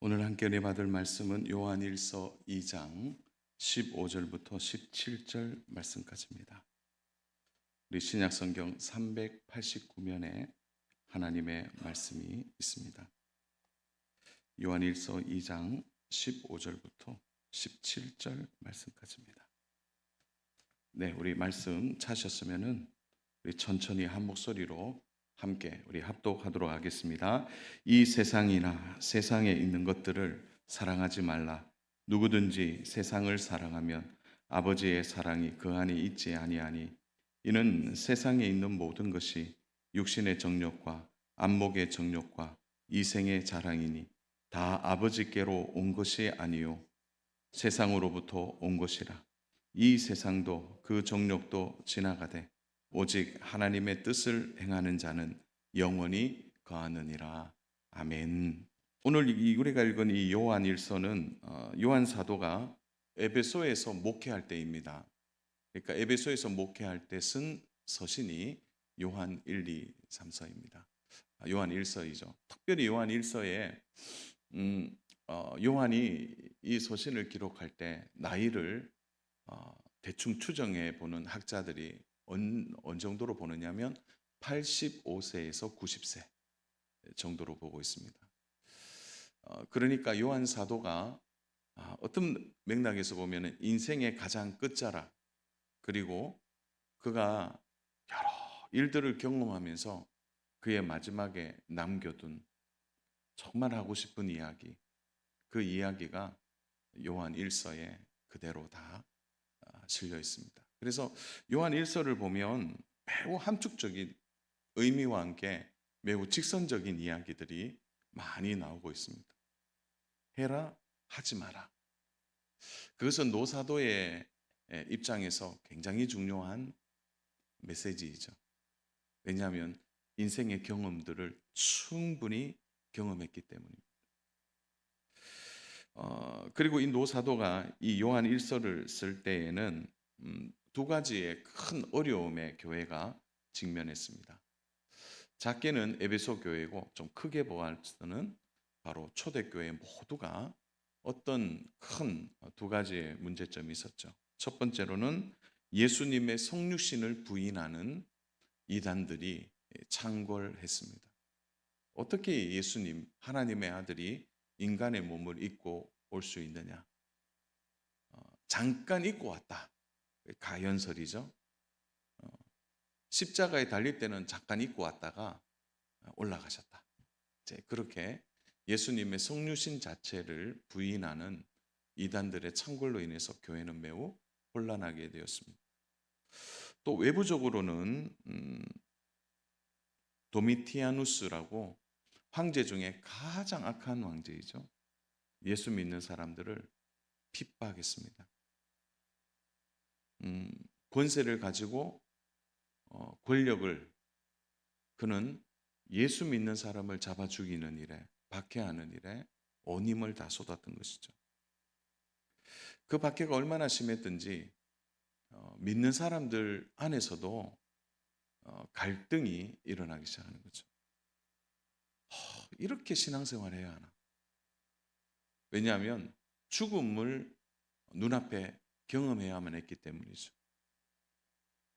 오늘 함께 은혜 받을 말씀은 요한일서 2장 15절부터 17절 말씀까지입니다. 우리 신약 성경 389면에 하나님의 말씀이 있습니다. 요한일서 2장 15절부터 17절 말씀까지입니다. 네, 우리 말씀 찾으셨으면은 우리 천천히 한 목소리로 함께 우리 합독하도록 하겠습니다. 이 세상이나 세상에 있는 것들을 사랑하지 말라. 누구든지 세상을 사랑하면 아버지의 사랑이 그 안에 있지 아니하니. 이는 세상에 있는 모든 것이 육신의 정욕과 안목의 정욕과 이생의 자랑이니 다 아버지께로 온 것이 아니요 세상으로부터 온 것이라. 이 세상도 그 정욕도 지나가되 오직 하나님의 뜻을 행하는 자는 영원히 거하느니라. 아멘. 오늘 우리가 읽은 이 요한 일서는 요한 사도가 에베소에서 목회할 때입니다. 그러니까 에베소에서 목회할 때 쓴 서신이 요한 1, 2, 3서입니다. 요한 1서이죠. 특별히 요한 1서에 요한이 이 서신을 기록할 때 나이를 대충 추정해 보는 학자들이 어느 정도로 보느냐면 85세에서 90세 정도로 보고 있습니다. 그러니까 요한 사도가 어떤 맥락에서 보면 인생의 가장 끝자락, 그리고 그가 여러 일들을 경험하면서 그의 마지막에 남겨둔 정말 하고 싶은 이야기, 그 이야기가 요한 1서에 그대로 다 실려 있습니다. 그래서 요한 1서를 보면 매우 함축적인 의미와 함께 매우 직선적인 이야기들이 많이 나오고 있습니다. 해라, 하지 마라. 그것은 노사도의 입장에서 굉장히 중요한 메시지이죠. 왜냐하면 인생의 경험들을 충분히 경험했기 때문입니다. 그리고 이 노사도가 이 요한 1서를 쓸 때에는 두 가지의 큰 어려움에 교회가 직면했습니다. 작게는 에베소 교회고 좀 크게 보아서는 바로 초대교회 모두가 어떤 큰 두 가지의 문제점이 있었죠. 첫 번째로는 예수님의 성육신을 부인하는 이단들이 창궐했습니다. 어떻게 예수님, 하나님의 아들이 인간의 몸을 입고 올 수 있느냐? 잠깐 입고 왔다. 가연설이죠. 십자가에 달릴 때는 잠깐 입고 왔다가 올라가셨다. 이제 그렇게 예수님의 성육신 자체를 부인하는 이단들의 창궐로 인해서 교회는 매우 혼란하게 되었습니다. 또 외부적으로는 도미티아누스라고 황제 중에 가장 악한 황제이죠. 예수 믿는 사람들을 핍박했습니다. 권세를 가지고 권력을 그는 예수 믿는 사람을 잡아 죽이는 일에, 박해하는 일에 온 힘을 다 쏟았던 것이죠. 그 박해가 얼마나 심했든지 믿는 사람들 안에서도 갈등이 일어나기 시작하는 거죠. 이렇게 신앙생활을 해야 하나? 왜냐하면 죽음을 눈앞에 경험해야만 했기 때문이죠.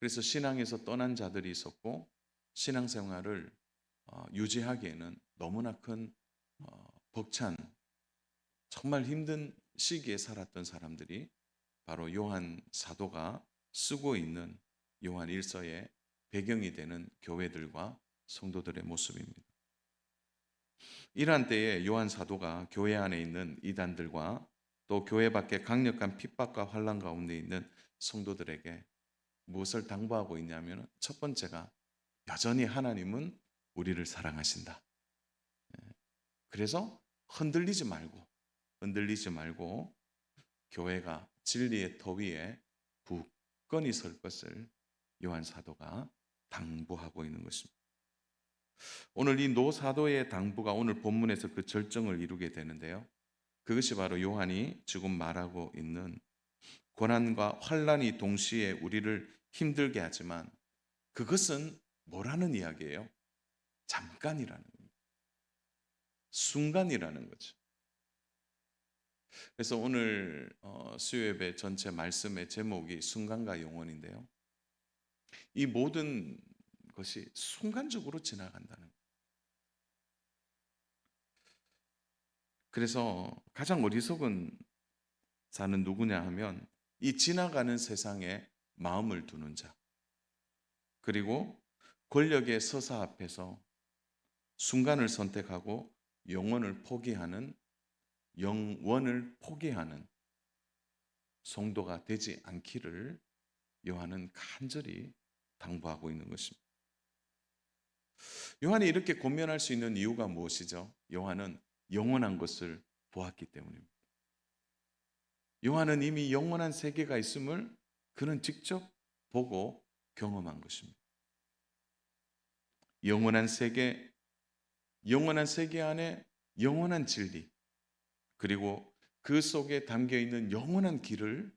그래서 신앙에서 떠난 자들이 있었고 신앙생활을 유지하기에는 너무나 큰 벅찬 정말 힘든 시기에 살았던 사람들이 바로 요한 사도가 쓰고 있는 요한 1서의 배경이 되는 교회들과 성도들의 모습입니다. 이러한 때에 요한 사도가 교회 안에 있는 이단들과 또 교회 밖에 강력한 핍박과 환난 가운데 있는 성도들에게 무엇을 당부하고 있냐면 첫 번째가 여전히 하나님은 우리를 사랑하신다. 그래서 흔들리지 말고 교회가 진리의 터 위에 굳건히 설 것을 요한 사도가 당부하고 있는 것입니다. 오늘 이 노사도의 당부가 오늘 본문에서 그 절정을 이루게 되는데요. 그것이 바로 요한이 지금 말하고 있는 고난과 환난이 동시에 우리를 힘들게 하지만 그것은 뭐라는 이야기예요? 잠깐이라는 겁니다. 순간이라는 거죠. 그래서 오늘 수요예배 전체 말씀의 제목이 순간과 영원인데요. 이 모든 것이 순간적으로 지나간다는 거예요. 그래서 가장 어리석은 자는 누구냐 하면 이 지나가는 세상에 마음을 두는 자, 그리고 권력의 서사 앞에서 순간을 선택하고 영원을 포기하는 성도가 되지 않기를 요한은 간절히 당부하고 있는 것입니다. 요한이 이렇게 권면할 수 있는 이유가 무엇이죠? 요한은 영원한 것을 보았기 때문입니다. 요한은 이미 영원한 세계가 있음을 그는 직접 보고 경험한 것입니다. 영원한 세계 안에 영원한 진리, 그리고 그 속에 담겨 있는 영원한 길을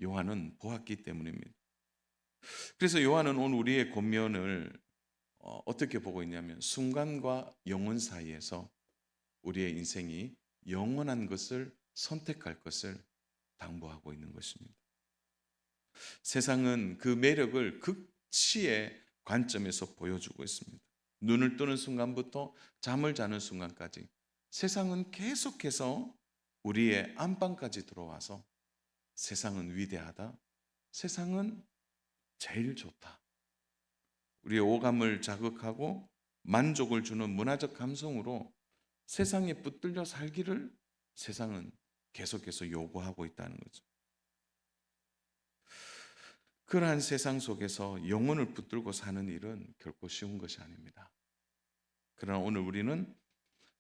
요한은 보았기 때문입니다. 그래서 요한은 오늘 우리의 권면을 어떻게 보고 있냐면 순간과 영원 사이에서 우리의 인생이 영원한 것을 선택할 것을 당부하고 있는 것입니다. 세상은 그 매력을 극치의 관점에서 보여주고 있습니다. 눈을 뜨는 순간부터 잠을 자는 순간까지 세상은 계속해서 우리의 안방까지 들어와서 세상은 위대하다, 세상은 제일 좋다, 우리의 오감을 자극하고 만족을 주는 문화적 감성으로 세상에 붙들려 살기를 세상은 계속해서 요구하고 있다는 거죠. 그러한 세상 속에서 영혼을 붙들고 사는 일은 결코 쉬운 것이 아닙니다. 그러나 오늘 우리는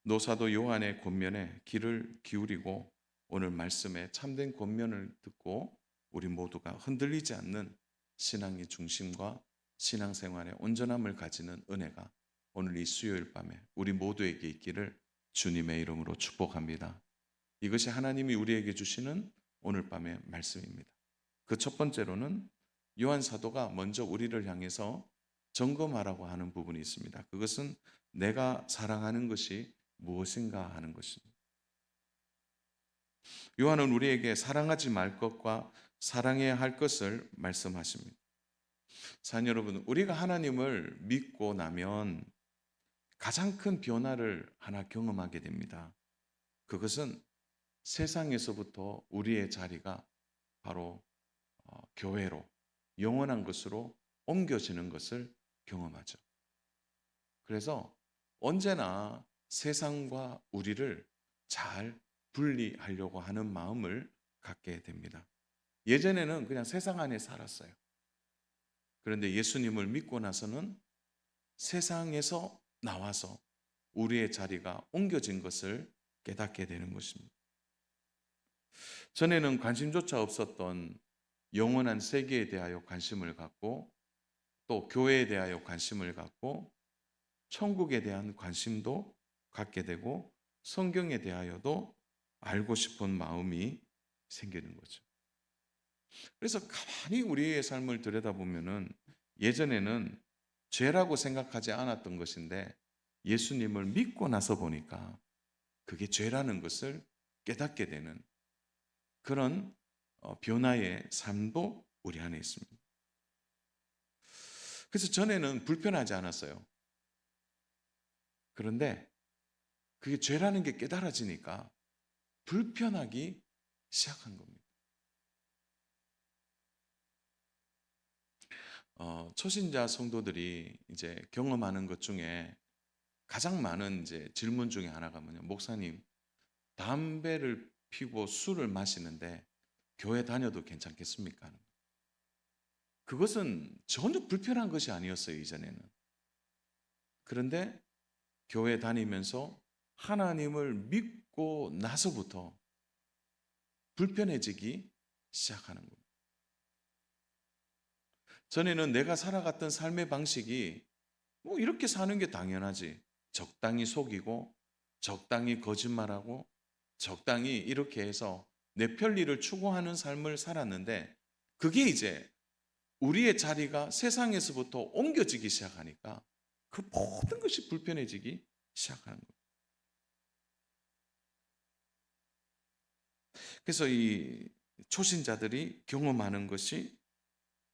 노사도 요한의 권면에 귀를 기울이고 오늘 말씀에 참된 권면을 듣고 우리 모두가 흔들리지 않는 신앙의 중심과 신앙생활의 온전함을 가지는 은혜가 오늘 이 수요일 밤에 우리 모두에게 있기를 주님의 이름으로 축복합니다. 이것이 하나님이 우리에게 주시는 오늘 밤의 말씀입니다. 그 첫 번째로는 요한 사도가 먼저 우리를 향해서 점검하라고 하는 부분이 있습니다. 그것은 내가 사랑하는 것이 무엇인가 하는 것입니다. 요한은 우리에게 사랑하지 말 것과 사랑해야 할 것을 말씀하십니다. 사랑 여러분, 우리가 하나님을 믿고 나면 가장 큰 변화를 하나 경험하게 됩니다. 그것은 세상에서부터 우리의 자리가 바로 교회로, 영원한 것으로 옮겨지는 것을 경험하죠. 그래서 언제나 세상과 우리를 잘 분리하려고 하는 마음을 갖게 됩니다. 예전에는 그냥 세상 안에 살았어요. 그런데 예수님을 믿고 나서는 세상에서 나와서 우리의 자리가 옮겨진 것을 깨닫게 되는 것입니다. 전에는 관심조차 없었던 영원한 세계에 대하여 관심을 갖고 또 교회에 대하여 관심을 갖고 천국에 대한 관심도 갖게 되고 성경에 대하여도 알고 싶은 마음이 생기는 거죠. 그래서 가만히 우리의 삶을 들여다보면은 예전에는 죄라고 생각하지 않았던 것인데 예수님을 믿고 나서 보니까 그게 죄라는 것을 깨닫게 되는 그런 변화의 삶도 우리 안에 있습니다. 그래서 전에는 불편하지 않았어요. 그런데 그게 죄라는 게 깨달아지니까 불편하기 시작한 겁니다. 초신자 성도들이 이제 경험하는 것 중에 가장 많은 이제 질문 중에 하나가 뭐냐, 목사님, 담배를 피고 술을 마시는데 교회 다녀도 괜찮겠습니까? 그것은 전혀 불편한 것이 아니었어요, 이전에는. 그런데 교회 다니면서 하나님을 믿고 나서부터 불편해지기 시작하는 겁니다. 전에는 내가 살아갔던 삶의 방식이 뭐 이렇게 사는 게 당연하지. 적당히 속이고 적당히 거짓말하고 적당히 이렇게 해서 내 편리를 추구하는 삶을 살았는데 그게 이제 우리의 자리가 세상에서부터 옮겨지기 시작하니까 그 모든 것이 불편해지기 시작하는 거예요. 그래서 이 초신자들이 경험하는 것이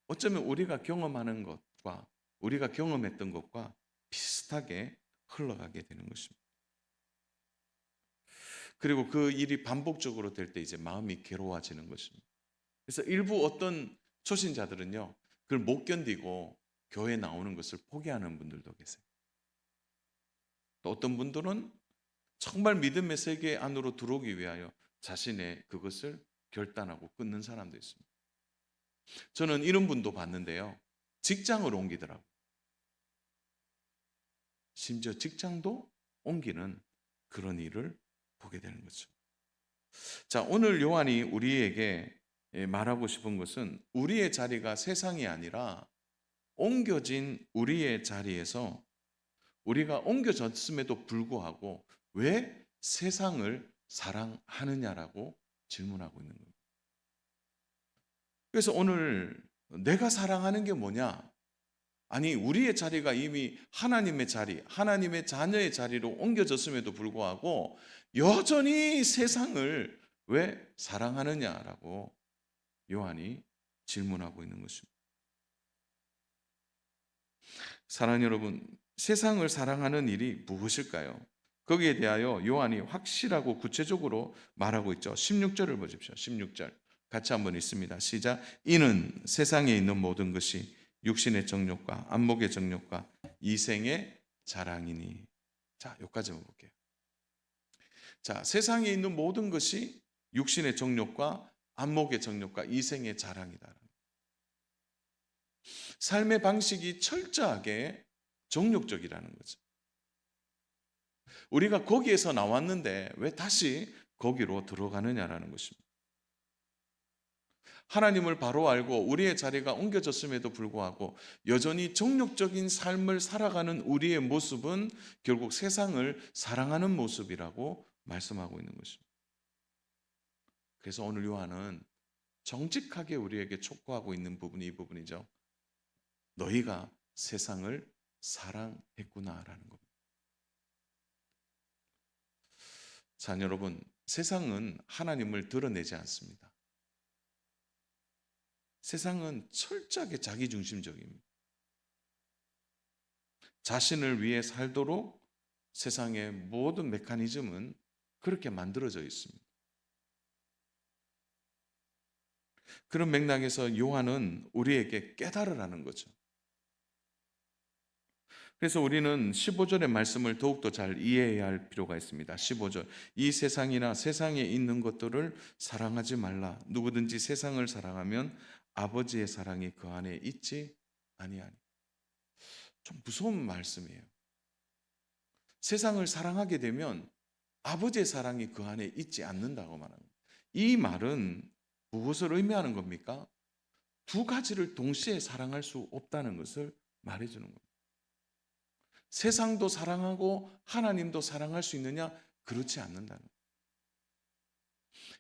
어쩌면 우리가 경험하는 것과 우리가 경험했던 것과 비슷하게 흘러가게 되는 것입니다. 그리고 그 일이 반복적으로 될 때 이제 마음이 괴로워지는 것입니다. 그래서 일부 어떤 초신자들은요, 그걸 못 견디고 교회 나오는 것을 포기하는 분들도 계세요. 또 어떤 분들은 정말 믿음의 세계 안으로 들어오기 위하여 자신의 그것을 결단하고 끊는 사람도 있습니다. 저는 이런 분도 봤는데요, 직장을 옮기더라고요. 심지어 직장도 옮기는 그런 일을 보게 되는 거죠. 자, 오늘 요한이 우리에게 말하고 싶은 것은 우리의 자리가 세상이 아니라 옮겨진 우리의 자리에서 우리가 옮겨졌음에도 불구하고 왜 세상을 사랑하느냐라고 질문하고 있는 겁니다. 그래서 오늘 내가 사랑하는 게 뭐냐? 아니, 우리의 자리가 이미 하나님의 자리, 하나님의 자녀의 자리로 옮겨졌음에도 불구하고 여전히 세상을 왜 사랑하느냐라고 요한이 질문하고 있는 것입니다. 사랑하는 여러분, 세상을 사랑하는 일이 무엇일까요? 거기에 대하여 요한이 확실하고 구체적으로 말하고 있죠. 16절을 보십시오. 16절 같이 한번 읽습니다. 시작. 이는 세상에 있는 모든 것이 육신의 정욕과 안목의 정욕과 이생의 자랑이니. 자, 여기까지만 볼게요. 자, 세상에 있는 모든 것이 육신의 정욕과 안목의 정욕과 이생의 자랑이다. 삶의 방식이 철저하게 정욕적이라는 거죠. 우리가 거기에서 나왔는데 왜 다시 거기로 들어가느냐라는 것입니다. 하나님을 바로 알고 우리의 자리가 옮겨졌음에도 불구하고 여전히 정욕적인 삶을 살아가는 우리의 모습은 결국 세상을 사랑하는 모습이라고 말씀하고 있는 것입니다. 그래서 오늘 요한은 정직하게 우리에게 촉구하고 있는 부분이 이 부분이죠. 너희가 세상을 사랑했구나라는 겁니다. 자, 여러분, 세상은 하나님을 드러내지 않습니다. 세상은 철저하게 자기중심적입니다. 자신을 위해 살도록 세상의 모든 메커니즘은 그렇게 만들어져 있습니다. 그런 맥락에서 요한은 우리에게 깨달으라는 거죠. 그래서 우리는 15절의 말씀을 더욱더 잘 이해해야 할 필요가 있습니다. 15절. 이 세상이나 세상에 있는 것들을 사랑하지 말라. 누구든지 세상을 사랑하면 아버지의 사랑이 그 안에 있지 아니하니. 좀 무서운 말씀이에요. 세상을 사랑하게 되면 아버지의 사랑이 그 안에 있지 않는다고 말합니다. 이 말은 무엇을 의미하는 겁니까? 두 가지를 동시에 사랑할 수 없다는 것을 말해주는 겁니다. 세상도 사랑하고 하나님도 사랑할 수 있느냐? 그렇지 않는다는 거예요.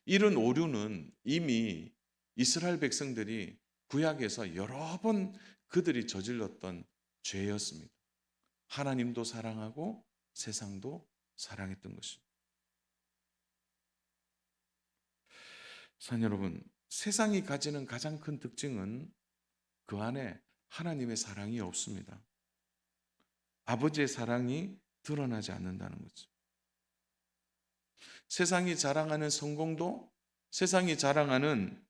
이런 오류는 이미 이스라엘 백성들이 구약에서 여러 번 그들이 저질렀던 죄였습니다. 하나님도 사랑하고 세상도 사랑했던 것입니다. 사랑 여러분, 세상이 가지는 가장 큰 특징은 그 안에 하나님의 사랑이 없습니다. 아버지의 사랑이 드러나지 않는다는 거죠. 세상이 자랑하는 성공도, 세상이 자랑하는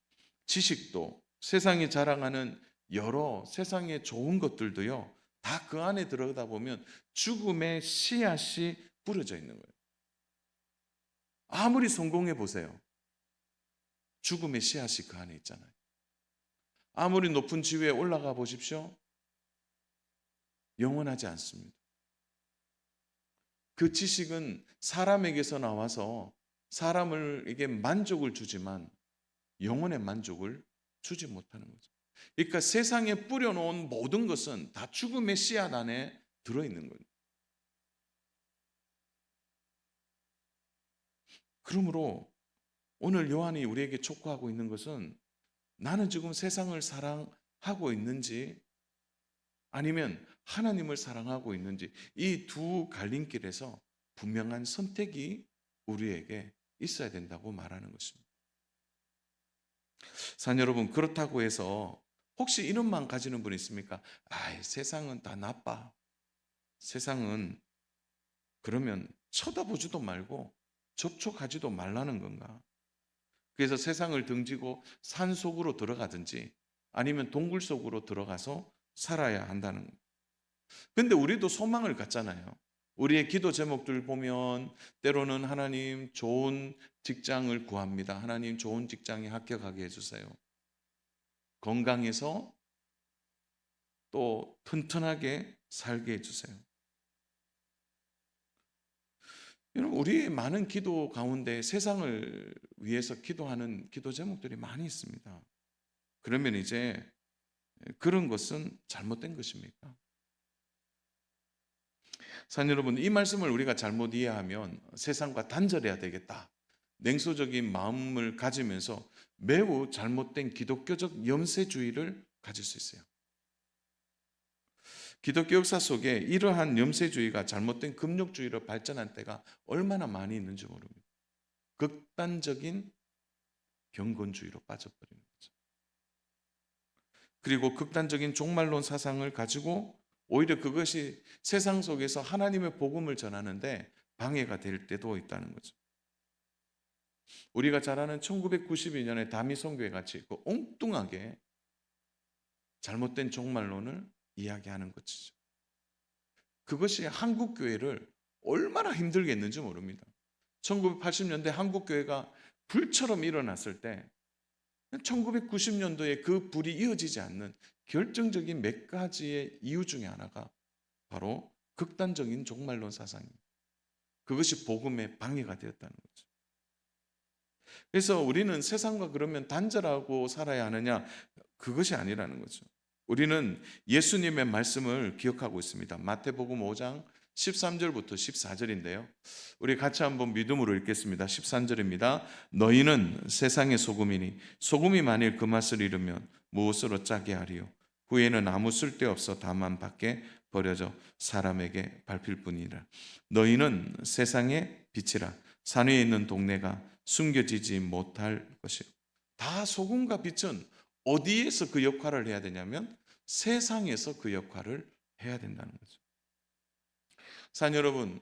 지식도, 세상이 자랑하는 여러 세상의 좋은 것들도요, 다 그 안에 들어가다 보면 죽음의 씨앗이 뿌려져 있는 거예요. 아무리 성공해 보세요. 죽음의 씨앗이 그 안에 있잖아요. 아무리 높은 지위에 올라가 보십시오. 영원하지 않습니다. 그 지식은 사람에게서 나와서 사람에게 만족을 주지만 영혼의 만족을 주지 못하는 거죠. 그러니까 세상에 뿌려놓은 모든 것은 다 죽음의 씨앗 안에 들어있는 거예요. 그러므로 오늘 요한이 우리에게 촉구하고 있는 것은 나는 지금 세상을 사랑하고 있는지 아니면 하나님을 사랑하고 있는지 이 두 갈림길에서 분명한 선택이 우리에게 있어야 된다고 말하는 것입니다. 산 여러분, 그렇다고 해서 혹시 이런 마음 가지는 분 있습니까? 아, 세상은 다 나빠. 세상은 그러면 쳐다보지도 말고 접촉하지도 말라는 건가? 그래서 세상을 등지고 산 속으로 들어가든지 아니면 동굴 속으로 들어가서 살아야 한다는 거. 근데 우리도 소망을 갖잖아요. 우리의 기도 제목들 보면 때로는 하나님 좋은 직장을 구합니다. 하나님 좋은 직장에 합격하게 해주세요. 건강해서 또 튼튼하게 살게 해주세요. 여러분, 우리의 많은 기도 가운데 세상을 위해서 기도하는 기도 제목들이 많이 있습니다. 그러면 이제 그런 것은 잘못된 것입니까? 산 여러분, 이 말씀을 우리가 잘못 이해하면 세상과 단절해야 되겠다, 냉소적인 마음을 가지면서 매우 잘못된 기독교적 염세주의를 가질 수 있어요. 기독교 역사 속에 이러한 염세주의가 잘못된 금욕주의로 발전한 때가 얼마나 많이 있는지 모릅니다. 극단적인 경건주의로 빠져버리는 거죠. 그리고 극단적인 종말론 사상을 가지고 오히려 그것이 세상 속에서 하나님의 복음을 전하는데 방해가 될 때도 있다는 거죠. 우리가 잘 아는 1992년에 다미성교회 같이 그 엉뚱하게 잘못된 종말론을 이야기하는 것이죠. 그것이 한국교회를 얼마나 힘들게 했는지 모릅니다. 1980년대 한국교회가 불처럼 일어났을 때 1990년도에 그 불이 이어지지 않는 결정적인 몇 가지의 이유 중에 하나가 바로 극단적인 종말론 사상입니다. 그것이 복음의 방해가 되었다는 거죠. 그래서 우리는 세상과 그러면 단절하고 살아야 하느냐? 그것이 아니라는 거죠. 우리는 예수님의 말씀을 기억하고 있습니다. 마태복음 5장 13절부터 14절인데요. 우리 같이 한번 믿음으로 읽겠습니다. 13절입니다. 너희는 세상의 소금이니 소금이 만일 그 맛을 잃으면 무엇으로 짜게 하리요? 후에는 아무 쓸데없어 다만 밖에 버려져 사람에게 밟힐 뿐이라. 너희는 세상의 빛이라. 산 위에 있는 동네가 숨겨지지 못할 것이요. 다 소금과 빛은 어디에서 그 역할을 해야 되냐면 세상에서 그 역할을 해야 된다는 거죠. 산 여러분,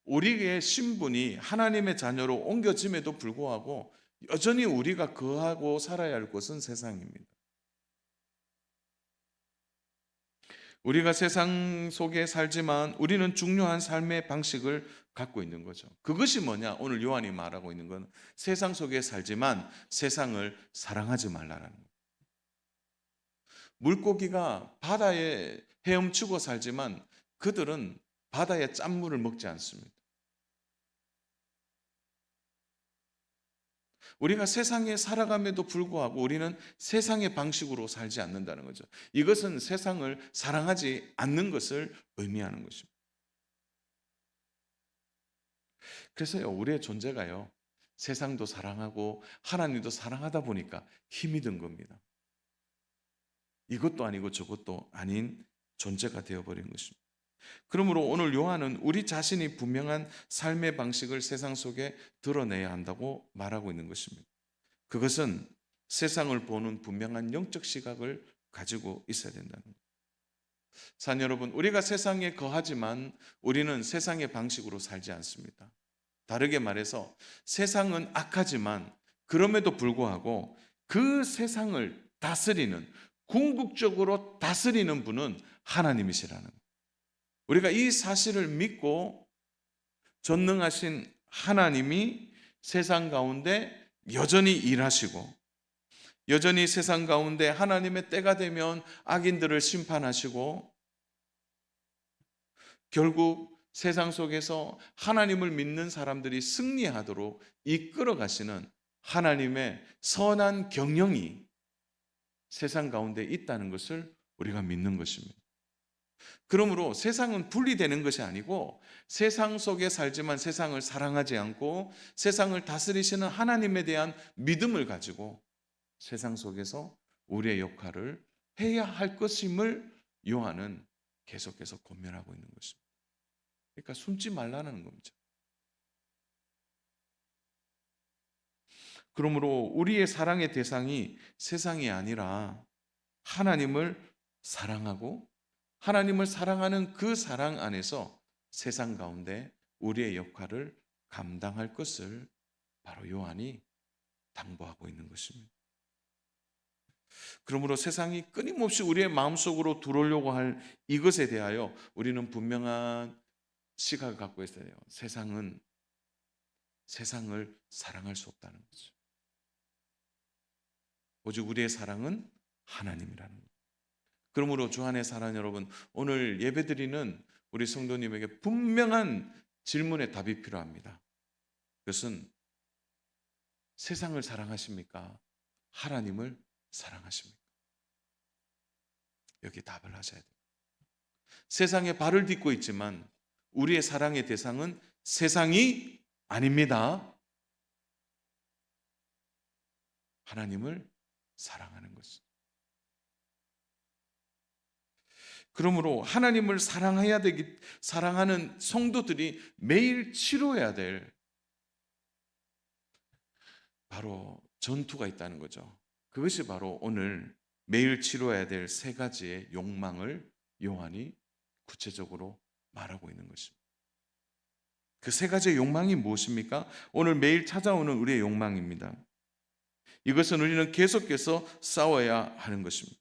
우리의 신분이 하나님의 자녀로 옮겨짐에도 불구하고 여전히 우리가 거하고 살아야 할 곳은 세상입니다. 우리가 세상 속에 살지만 우리는 중요한 삶의 방식을 갖고 있는 거죠. 그것이 뭐냐? 오늘 요한이 말하고 있는 건 세상 속에 살지만 세상을 사랑하지 말라라는 거예요. 물고기가 바다에 헤엄치고 살지만 그들은 바다의 짠물을 먹지 않습니다. 우리가 세상에 살아감에도 불구하고 우리는 세상의 방식으로 살지 않는다는 거죠. 이것은 세상을 사랑하지 않는 것을 의미하는 것입니다. 그래서요, 우리의 존재가요, 세상도 사랑하고 하나님도 사랑하다 보니까 힘이 든 겁니다. 이것도 아니고 저것도 아닌 존재가 되어버린 것입니다. 그러므로 오늘 요한은 우리 자신이 분명한 삶의 방식을 세상 속에 드러내야 한다고 말하고 있는 것입니다. 그것은 세상을 보는 분명한 영적 시각을 가지고 있어야 된다는 거예요. 산 여러분, 우리가 세상에 거하지만 우리는 세상의 방식으로 살지 않습니다. 다르게 말해서 세상은 악하지만 그럼에도 불구하고 그 세상을 다스리는, 궁극적으로 다스리는 분은 하나님이시라는 거예요. 우리가 이 사실을 믿고 전능하신 하나님이 세상 가운데 여전히 일하시고 여전히 세상 가운데 하나님의 때가 되면 악인들을 심판하시고 결국 세상 속에서 하나님을 믿는 사람들이 승리하도록 이끌어 가시는 하나님의 선한 경영이 세상 가운데 있다는 것을 우리가 믿는 것입니다. 그러므로 세상은 분리되는 것이 아니고 세상 속에 살지만 세상을 사랑하지 않고 세상을 다스리시는 하나님에 대한 믿음을 가지고 세상 속에서 우리의 역할을 해야 할 것임을 요한은 계속해서 권면하고 있는 것입니다. 그러니까 숨지 말라는 겁니다. 그러므로 우리의 사랑의 대상이 세상이 아니라 하나님을 사랑하고 하나님을 사랑하는 그 사랑 안에서 세상 가운데 우리의 역할을 감당할 것을 바로 요한이 당부하고 있는 것입니다. 그러므로 세상이 끊임없이 우리의 마음속으로 들어오려고 할 이것에 대하여 우리는 분명한 시각을 갖고 있어야 돼요. 세상은 세상을 사랑할 수 없다는 거죠. 오직 우리의 사랑은 하나님이라는 거예요. 그러므로 주 안의 사랑 여러분, 오늘 예배드리는 우리 성도님에게 분명한 질문에 답이 필요합니다. 그것은 세상을 사랑하십니까? 하나님을 사랑하십니까? 여기 답을 하셔야 돼요. 세상에 발을 딛고 있지만 우리의 사랑의 대상은 세상이 아닙니다. 하나님을 사랑하는 것은. 그러므로 하나님을 사랑하는 성도들이 매일 치료해야 될 바로 전투가 있다는 거죠. 그것이 바로 오늘 매일 치료해야 될 세 가지의 욕망을 요한이 구체적으로 말하고 있는 것입니다. 그 세 가지의 욕망이 무엇입니까? 오늘 매일 찾아오는 우리의 욕망입니다. 이것은 우리는 계속해서 싸워야 하는 것입니다.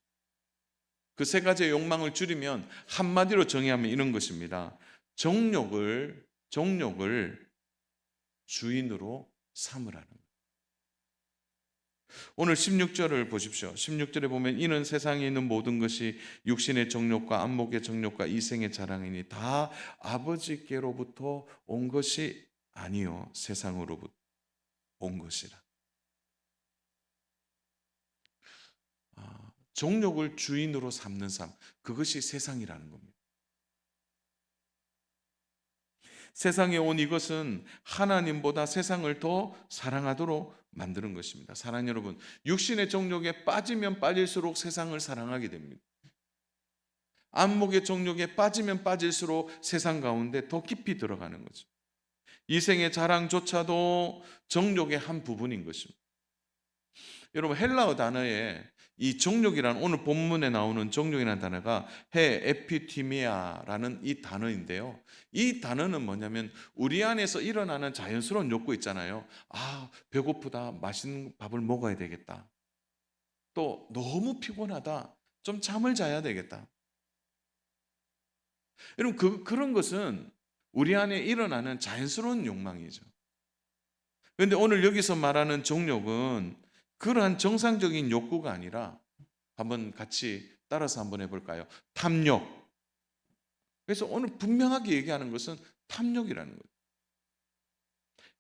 그 세 가지의 욕망을 줄이면 한마디로 정의하면 이런 것입니다. 정욕을 주인으로 삼으라는 거예요. 오늘 16절을 보십시오. 16절에 보면 이는 세상에 있는 모든 것이 육신의 정욕과 안목의 정욕과 이생의 자랑이니 다 아버지께로부터 온 것이 아니요 세상으로부터 온 것이라. 정욕을 주인으로 삼는 삶, 그것이 세상이라는 겁니다. 세상에 온 이것은 하나님보다 세상을 더 사랑하도록 만드는 것입니다. 사랑하는 여러분, 육신의 정욕에 빠지면 빠질수록 세상을 사랑하게 됩니다. 안목의 정욕에 빠지면 빠질수록 세상 가운데 더 깊이 들어가는 거죠. 이생의 자랑조차도 정욕의 한 부분인 것입니다. 여러분, 헬라어 단어에 이 정욕이라는, 오늘 본문에 나오는 정욕이라는 단어가 에피티미아라는 이 단어인데요. 이 단어는 뭐냐면 우리 안에서 일어나는 자연스러운 욕구 있잖아요. 배고프다, 맛있는 밥을 먹어야 되겠다. 또 너무 피곤하다, 좀 잠을 자야 되겠다. 여러분, 그런 것은 우리 안에 일어나는 자연스러운 욕망이죠. 그런데 오늘 여기서 말하는 정욕은 그러한 정상적인 욕구가 아니라, 한번 같이 따라서 한번 해볼까요? 탐욕. 그래서 오늘 분명하게 얘기하는 것은 탐욕이라는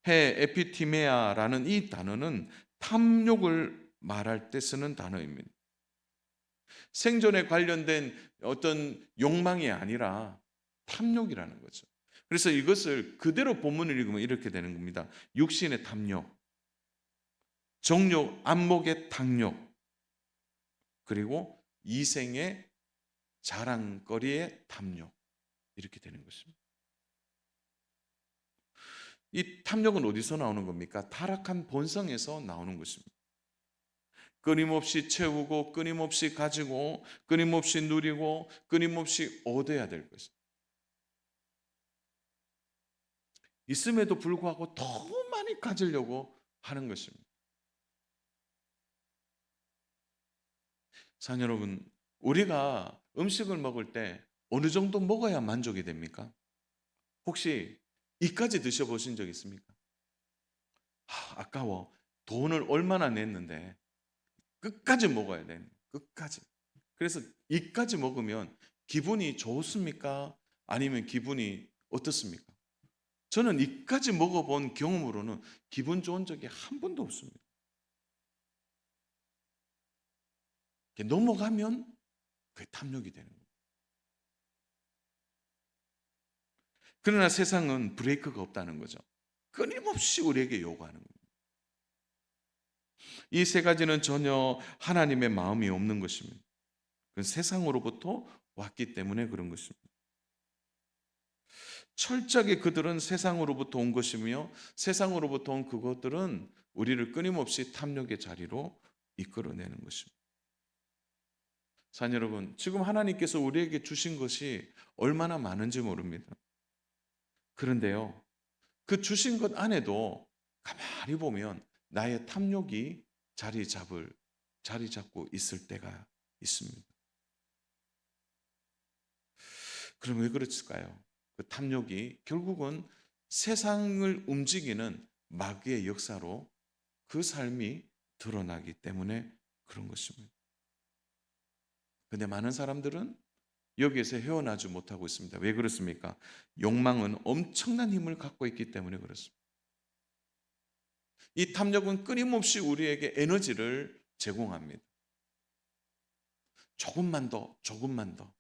거예요. 에피티메아라는 이 단어는 탐욕을 말할 때 쓰는 단어입니다. 생존에 관련된 어떤 욕망이 아니라 탐욕이라는 거죠. 그래서 이것을 그대로 본문을 읽으면 이렇게 되는 겁니다. 육신의 탐욕, 정욕, 안목의 탐욕, 그리고 이생의 자랑거리의 탐욕, 이렇게 되는 것입니다. 이 탐욕은 어디서 나오는 겁니까? 타락한 본성에서 나오는 것입니다. 끊임없이 채우고 끊임없이 가지고 끊임없이 누리고 끊임없이 얻어야 될 것입니다. 있음에도 불구하고 더 많이 가지려고 하는 것입니다. 사랑하는 여러분, 우리가 음식을 먹을 때 어느 정도 먹어야 만족이 됩니까? 혹시 이까지 드셔보신 적 있습니까? 아까워. 돈을 얼마나 냈는데 끝까지 먹어야 돼. 끝까지. 그래서 이까지 먹으면 기분이 좋습니까? 아니면 기분이 어떻습니까? 저는 이까지 먹어본 경험으로는 기분 좋은 적이 한 번도 없습니다. 넘어가면 그게 탐욕이 되는 거예요. 그러나 세상은 브레이크가 없다는 거죠. 끊임없이 우리에게 요구하는 겁니다. 이 세 가지는 전혀 하나님의 마음이 없는 것입니다. 그건 세상으로부터 왔기 때문에 그런 것입니다. 철저하게 그들은 세상으로부터 온 것이며 세상으로부터 온 그것들은 우리를 끊임없이 탐욕의 자리로 이끌어내는 것입니다. 사랑 여러분, 지금 하나님께서 우리에게 주신 것이 얼마나 많은지 모릅니다. 그런데요, 그 주신 것 안에도 가만히 보면 나의 탐욕이 자리 잡고 있을 때가 있습니다. 그럼 왜 그랬을까요? 그 탐욕이 결국은 세상을 움직이는 마귀의 역사로 그 삶이 드러나기 때문에 그런 것입니다. 근데 많은 사람들은 여기에서 헤어나지 못하고 있습니다. 왜 그렇습니까? 욕망은 엄청난 힘을 갖고 있기 때문에 그렇습니다. 이 탐욕은 끊임없이 우리에게 에너지를 제공합니다. 조금만 더, 조금만 더.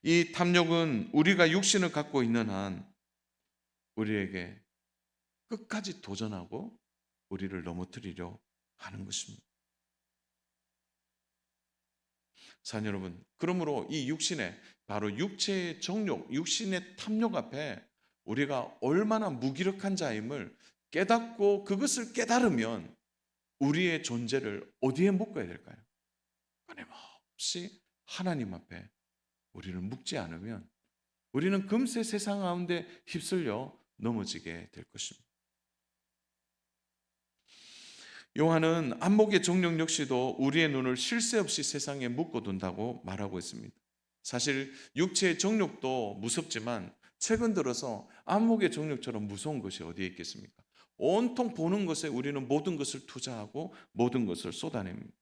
이 탐욕은 우리가 육신을 갖고 있는 한 우리에게 끝까지 도전하고 우리를 넘어뜨리려 하는 것입니다. 사랑 여러분, 그러므로 이 육신의 바로 육체의 정욕, 육신의 탐욕 앞에 우리가 얼마나 무기력한 자임을 깨닫고 그것을 깨달으면 우리의 존재를 어디에 묶어야 될까요? 끊임없이 하나님 앞에 우리를 묶지 않으면 우리는 금세 세상 가운데 휩쓸려 넘어지게 될 것입니다. 요한은 안목의 정욕 역시도 우리의 눈을 쉴 새 없이 세상에 묶어둔다고 말하고 있습니다. 사실 육체의 정욕도 무섭지만 최근 들어서 안목의 정욕처럼 무서운 것이 어디에 있겠습니까? 온통 보는 것에 우리는 모든 것을 투자하고 모든 것을 쏟아냅니다.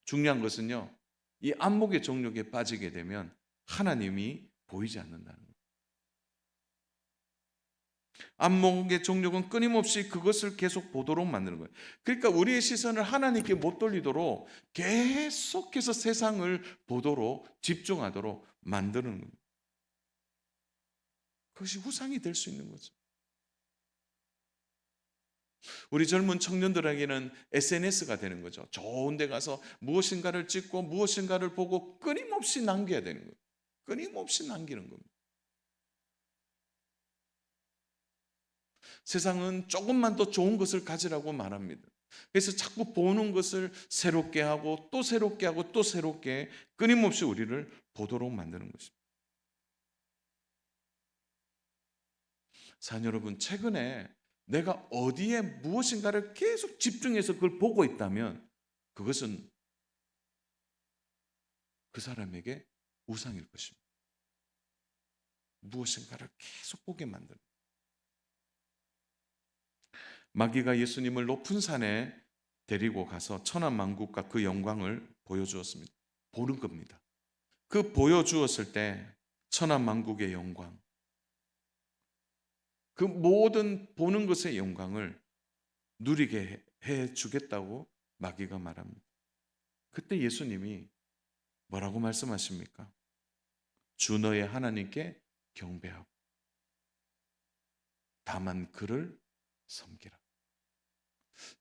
중요한 것은요, 이 안목의 정욕에 빠지게 되면 하나님이 보이지 않는다는 거예요. 안목의 정욕은 끊임없이 그것을 계속 보도록 만드는 거예요. 그러니까 우리의 시선을 하나님께 못 돌리도록 계속해서 세상을 보도록 집중하도록 만드는 겁니다. 그것이 후상이 될 수 있는 거죠. 우리 젊은 청년들에게는 SNS가 되는 거죠. 좋은 데 가서 무엇인가를 찍고 무엇인가를 보고 끊임없이 남겨야 되는 거예요. 끊임없이 남기는 겁니다. 세상은 조금만 더 좋은 것을 가지라고 말합니다. 그래서 자꾸 보는 것을 새롭게 하고 또 새롭게 하고 또 새롭게 끊임없이 우리를 보도록 만드는 것입니다. 사랑 여러분, 최근에 내가 어디에 무엇인가를 계속 집중해서 그걸 보고 있다면 그것은 그 사람에게 우상일 것입니다. 무엇인가를 계속 보게 만드는. 마귀가 예수님을 높은 산에 데리고 가서 천하만국과 그 영광을 보여주었습니다. 보는 겁니다. 그 보여주었을 때 천하만국의 영광, 그 모든 보는 것의 영광을 누리게 해주겠다고 마귀가 말합니다. 그때 예수님이 뭐라고 말씀하십니까? 주 너의 하나님께 경배하고 다만 그를 섬기라.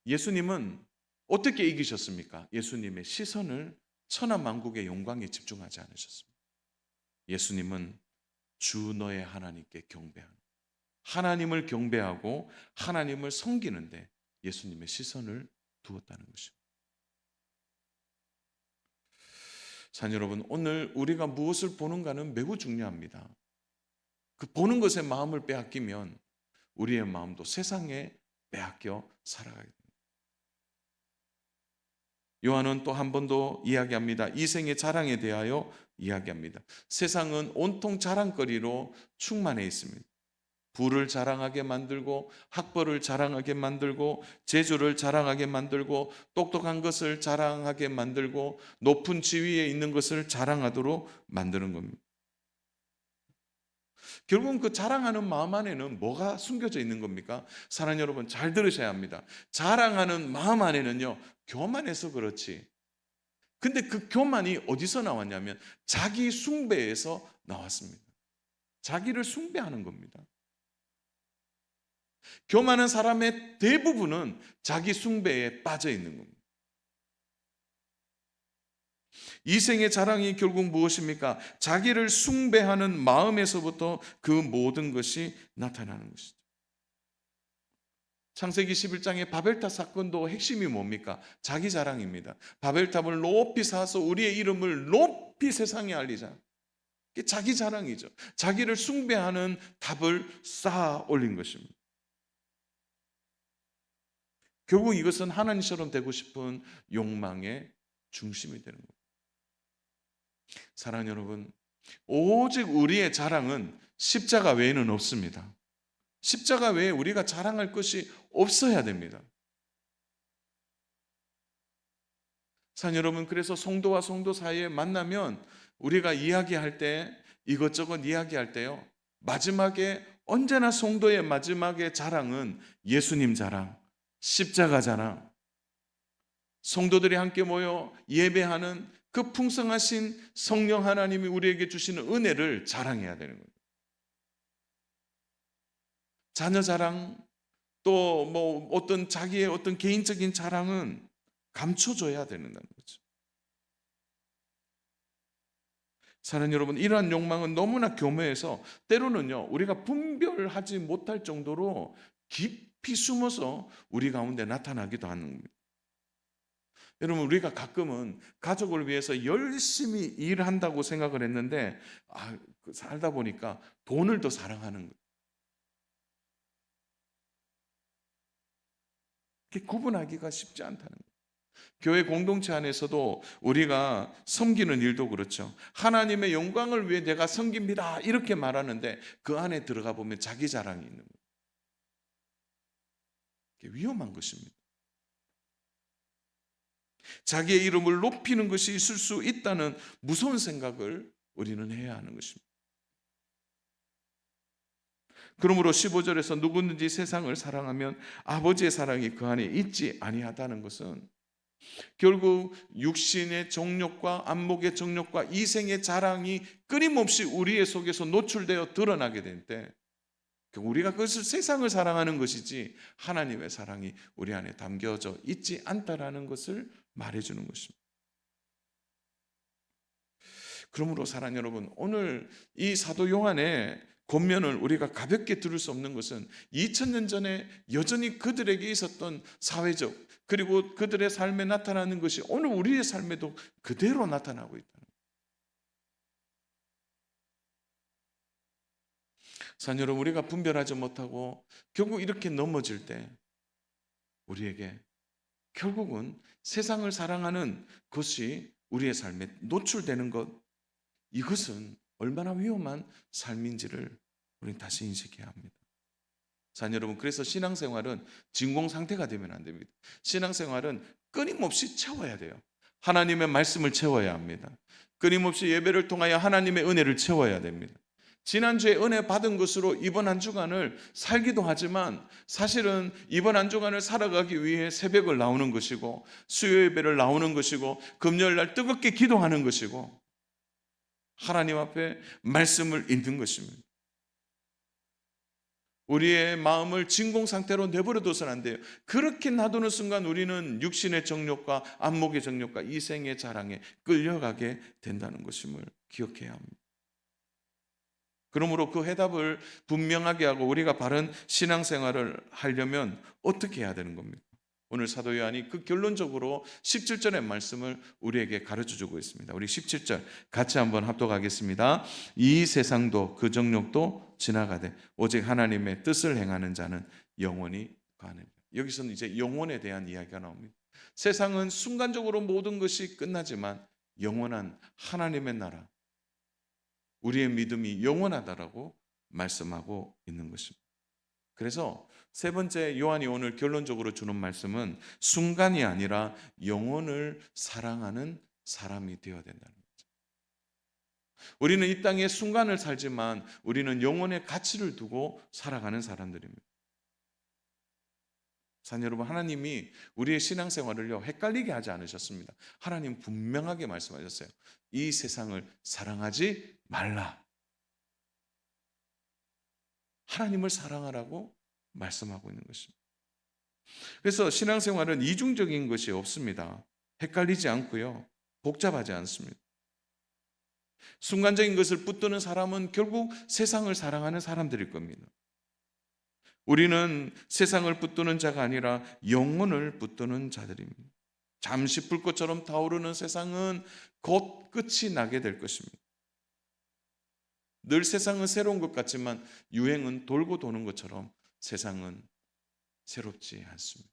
예수님은 어떻게 이기셨습니까? 예수님의 시선을 천하만국의 영광에 집중하지 않으셨습니다. 예수님은 주 너의 하나님께 경배하는, 하나님을 경배하고 하나님을 섬기는데 예수님의 시선을 두었다는 것입니다. 사랑 여러분, 오늘 우리가 무엇을 보는가는 매우 중요합니다. 그 보는 것에 마음을 빼앗기면 우리의 마음도 세상에 빼앗겨 살아가게 됩니다. 요한은 또 한 번 더 이야기합니다. 이생의 자랑에 대하여 이야기합니다. 세상은 온통 자랑거리로 충만해 있습니다. 부를 자랑하게 만들고 학벌을 자랑하게 만들고 재주를 자랑하게 만들고 똑똑한 것을 자랑하게 만들고 높은 지위에 있는 것을 자랑하도록 만드는 겁니다. 결국은 그 자랑하는 마음 안에는 뭐가 숨겨져 있는 겁니까? 사랑하는 여러분, 잘 들으셔야 합니다. 자랑하는 마음 안에는요, 교만해서 그렇지. 근데 그 교만이 어디서 나왔냐면 자기 숭배에서 나왔습니다. 자기를 숭배하는 겁니다. 교만한 사람의 대부분은 자기 숭배에 빠져 있는 겁니다. 이생의 자랑이 결국 무엇입니까? 자기를 숭배하는 마음에서부터 그 모든 것이 나타나는 것이죠. 창세기 11장의 바벨탑 사건도 핵심이 뭡니까? 자기 자랑입니다. 바벨탑을 높이 쌓아서 우리의 이름을 높이 세상에 알리자. 이게 자기 자랑이죠. 자기를 숭배하는 탑을 쌓아 올린 것입니다. 결국 이것은 하나님처럼 되고 싶은 욕망의 중심이 되는 겁니다. 사랑하는 여러분, 오직 우리의 자랑은 십자가 외에는 없습니다. 십자가 외에 우리가 자랑할 것이 없어야 됩니다. 사랑하는 여러분, 그래서 성도와 성도 사이에 만나면 우리가 이야기할 때, 이것저것 이야기할 때요, 마지막에 언제나 성도의 마지막에 자랑은 예수님 자랑, 십자가 자랑, 성도들이 함께 모여 예배하는 그 풍성하신 성령 하나님이 우리에게 주시는 은혜를 자랑해야 되는 거예요. 자녀 자랑, 또 뭐 어떤 자기의 어떤 개인적인 자랑은 감춰줘야 된다는 거죠. 사랑하는 여러분, 이러한 욕망은 너무나 교묘해서 때로는요, 우리가 분별하지 못할 정도로 깊이 숨어서 우리 가운데 나타나기도 하는 겁니다. 여러분, 우리가 가끔은 가족을 위해서 열심히 일한다고 생각을 했는데 살다 보니까 돈을 더 사랑하는 거예요. 그게 구분하기가 쉽지 않다는 거예요. 교회 공동체 안에서도 우리가 섬기는 일도 그렇죠. 하나님의 영광을 위해 내가 섬깁니다 이렇게 말하는데 그 안에 들어가 보면 자기 자랑이 있는 거예요. 이게 위험한 것입니다. 자기의 이름을 높이는 것이 있을 수 있다는 무서운 생각을 우리는 해야 하는 것입니다. 그러므로 15절에서 누구든지 세상을 사랑하면 아버지의 사랑이 그 안에 있지 아니하다는 것은 결국 육신의 정욕과 안목의 정욕과 이생의 자랑이 끊임없이 우리의 속에서 노출되어 드러나게 될 때 우리가 그것을 세상을 사랑하는 것이지 하나님의 사랑이 우리 안에 담겨져 있지 않다라는 것을 말해주는 것입니다. 그러므로 사랑하는 여러분, 오늘 이 사도 요한의 권면을 우리가 가볍게 들을 수 없는 것은 2000년 전에 여전히 그들에게 있었던 사회적 그리고 그들의 삶에 나타나는 것이 오늘 우리의 삶에도 그대로 나타나고 있다는 거예요. 사랑하는 여러분, 우리가 분별하지 못하고 결국 이렇게 넘어질 때 우리에게 결국은 세상을 사랑하는 것이 우리의 삶에 노출되는 것, 이것은 얼마나 위험한 삶인지를 우리는 다시 인식해야 합니다. 사랑하는 여러분, 그래서 신앙생활은 진공 상태가 되면 안 됩니다. 신앙생활은 끊임없이 채워야 돼요. 하나님의 말씀을 채워야 합니다. 끊임없이 예배를 통하여 하나님의 은혜를 채워야 됩니다. 지난주에 은혜 받은 것으로 이번 한 주간을 살기도 하지만 사실은 이번 한 주간을 살아가기 위해 새벽을 나오는 것이고 수요 예배를 나오는 것이고 금요일 날 뜨겁게 기도하는 것이고 하나님 앞에 말씀을 읽는 것입니다. 우리의 마음을 진공 상태로 내버려둬서는 안 돼요. 그렇게 놔두는 순간 우리는 육신의 정욕과 안목의 정욕과 이생의 자랑에 끌려가게 된다는 것임을 기억해야 합니다. 그러므로 그 해답을 분명하게 하고 우리가 바른 신앙생활을 하려면 어떻게 해야 되는 겁니까? 오늘 사도 요한이 그 결론적으로 17절의 말씀을 우리에게 가르쳐주고 있습니다. 우리 17절 같이 한번 합독하겠습니다. 이 세상도 그 정욕도 지나가되 오직 하나님의 뜻을 행하는 자는 영원히 거하느니라. 여기서는 이제 영혼에 대한 이야기가 나옵니다. 세상은 순간적으로 모든 것이 끝나지만 영원한 하나님의 나라, 우리의 믿음이 영원하다라고 말씀하고 있는 것입니다. 그래서 세 번째 요한이 오늘 결론적으로 주는 말씀은 순간이 아니라 영혼을 사랑하는 사람이 되어야 된다는 거죠. 우리는 이 땅에 순간을 살지만 우리는 영혼의 가치를 두고 살아가는 사람들입니다. 사랑하는 여러분, 하나님이 우리의 신앙생활을요 헷갈리게 하지 않으셨습니다. 하나님 분명하게 말씀하셨어요. 이 세상을 사랑하지 말라. 하나님을 사랑하라고 말씀하고 있는 것입니다. 그래서 신앙생활은 이중적인 것이 없습니다. 헷갈리지 않고요. 복잡하지 않습니다. 순간적인 것을 붙드는 사람은 결국 세상을 사랑하는 사람들일 겁니다. 우리는 세상을 붙드는 자가 아니라 영혼을 붙드는 자들입니다. 잠시 불꽃처럼 타오르는 세상은 곧 끝이 나게 될 것입니다. 늘 세상은 새로운 것 같지만 유행은 돌고 도는 것처럼 세상은 새롭지 않습니다.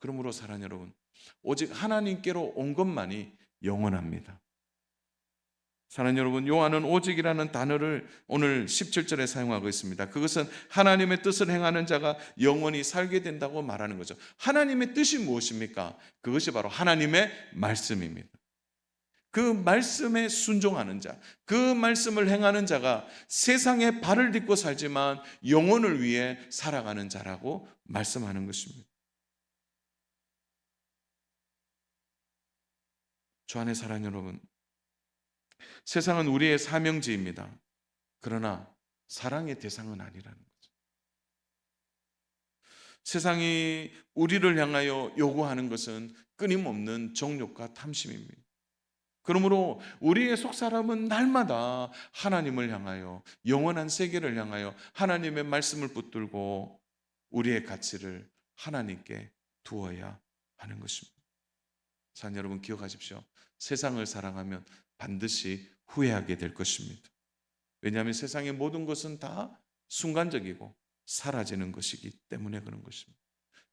그러므로 사랑하는 여러분, 오직 하나님께로 온 것만이 영원합니다. 사랑하는 여러분, 요한은 오직이라는 단어를 오늘 17절에 사용하고 있습니다. 그것은 하나님의 뜻을 행하는 자가 영원히 살게 된다고 말하는 거죠. 하나님의 뜻이 무엇입니까? 그것이 바로 하나님의 말씀입니다. 그 말씀에 순종하는 자, 그 말씀을 행하는 자가 세상에 발을 딛고 살지만 영혼을 위해 살아가는 자라고 말씀하는 것입니다. 주 안에 사랑하는 여러분, 세상은 우리의 사명지입니다. 그러나 사랑의 대상은 아니라는 거죠. 세상이 우리를 향하여 요구하는 것은 끊임없는 정욕과 탐심입니다. 그러므로 우리의 속사람은 날마다 하나님을 향하여, 영원한 세계를 향하여 하나님의 말씀을 붙들고 우리의 가치를 하나님께 두어야 하는 것입니다. 사랑하는 여러분, 기억하십시오. 세상을 사랑하면 반드시 후회하게 될 것입니다. 왜냐하면 세상의 모든 것은 다 순간적이고 사라지는 것이기 때문에 그런 것입니다.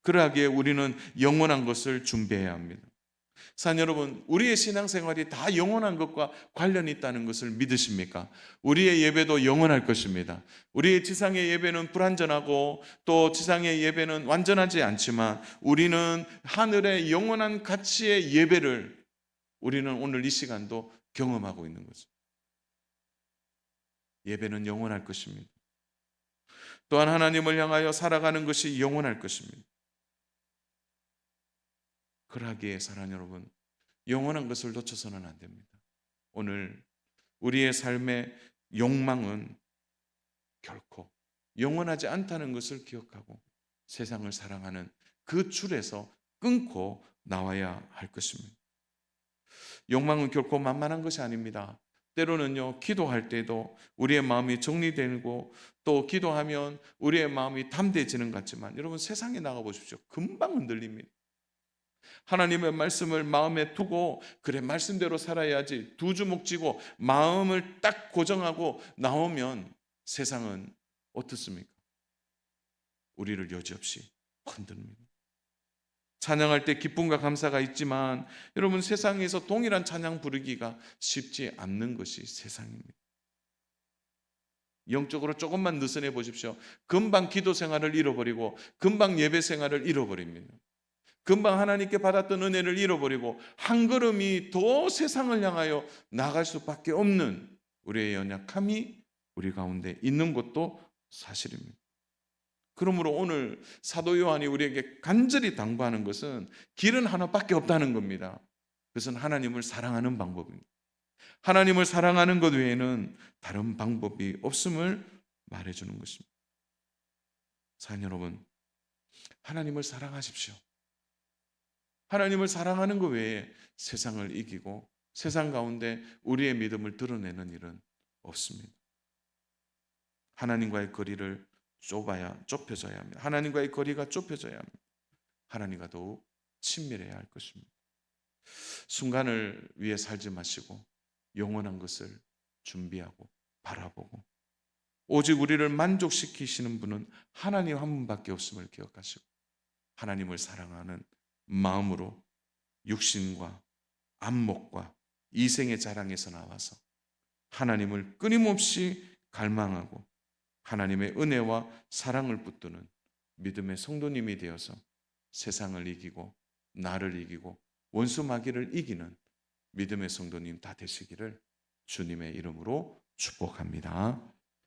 그러하기에 우리는 영원한 것을 준비해야 합니다. 사랑하는 여러분, 우리의 신앙생활이 다 영원한 것과 관련이 있다는 것을 믿으십니까? 우리의 예배도 영원할 것입니다. 우리의 지상의 예배는 불완전하고 또 지상의 예배는 완전하지 않지만 우리는 하늘의 영원한 가치의 예배를 우리는 오늘 이 시간도 경험하고 있는 거죠. 예배는 영원할 것입니다. 또한 하나님을 향하여 살아가는 것이 영원할 것입니다. 그러하기에 사랑하는 여러분, 영원한 것을 놓쳐서는 안 됩니다. 오늘 우리의 삶의 욕망은 결코 영원하지 않다는 것을 기억하고 세상을 사랑하는 그 줄에서 끊고 나와야 할 것입니다. 욕망은 결코 만만한 것이 아닙니다. 때로는요, 기도할 때도 우리의 마음이 정리되고 또 기도하면 우리의 마음이 담대해지는 것 같지만 여러분, 세상에 나가보십시오. 금방 흔들립니다. 하나님의 말씀을 마음에 두고 그래, 말씀대로 살아야지 두 주먹 쥐고 마음을 딱 고정하고 나오면 세상은 어떻습니까? 우리를 여지없이 흔듭니다. 찬양할 때 기쁨과 감사가 있지만 여러분, 세상에서 동일한 찬양 부르기가 쉽지 않는 것이 세상입니다. 영적으로 조금만 느슨해 보십시오. 금방 기도 생활을 잃어버리고 금방 예배 생활을 잃어버립니다. 금방 하나님께 받았던 은혜를 잃어버리고 한 걸음이 더 세상을 향하여 나갈 수밖에 없는 우리의 연약함이 우리 가운데 있는 것도 사실입니다. 그러므로 오늘 사도 요한이 우리에게 간절히 당부하는 것은 길은 하나밖에 없다는 겁니다. 그것은 하나님을 사랑하는 방법입니다. 하나님을 사랑하는 것 외에는 다른 방법이 없음을 말해주는 것입니다. 사랑하는 여러분, 하나님을 사랑하십시오. 하나님을 사랑하는 것 외에 세상을 이기고 세상 가운데 우리의 믿음을 드러내는 일은 없습니다. 하나님과의 거리를 좁혀져야 합니다. 하나님과의 거리가 좁혀져야 합니다. 하나님과 더욱 친밀해야 할 것입니다. 순간을 위해 살지 마시고 영원한 것을 준비하고 바라보고 오직 우리를 만족시키시는 분은 하나님 한 분밖에 없음을 기억하시고 하나님을 사랑하는 마음으로 육신과 안목과 이생의 자랑에서 나와서 하나님을 끊임없이 갈망하고 하나님의 은혜와 사랑을 붙드는 믿음의 성도님이 되어서 세상을 이기고 나를 이기고 원수 마귀를 이기는 믿음의 성도님 다 되시기를 주님의 이름으로 축복합니다.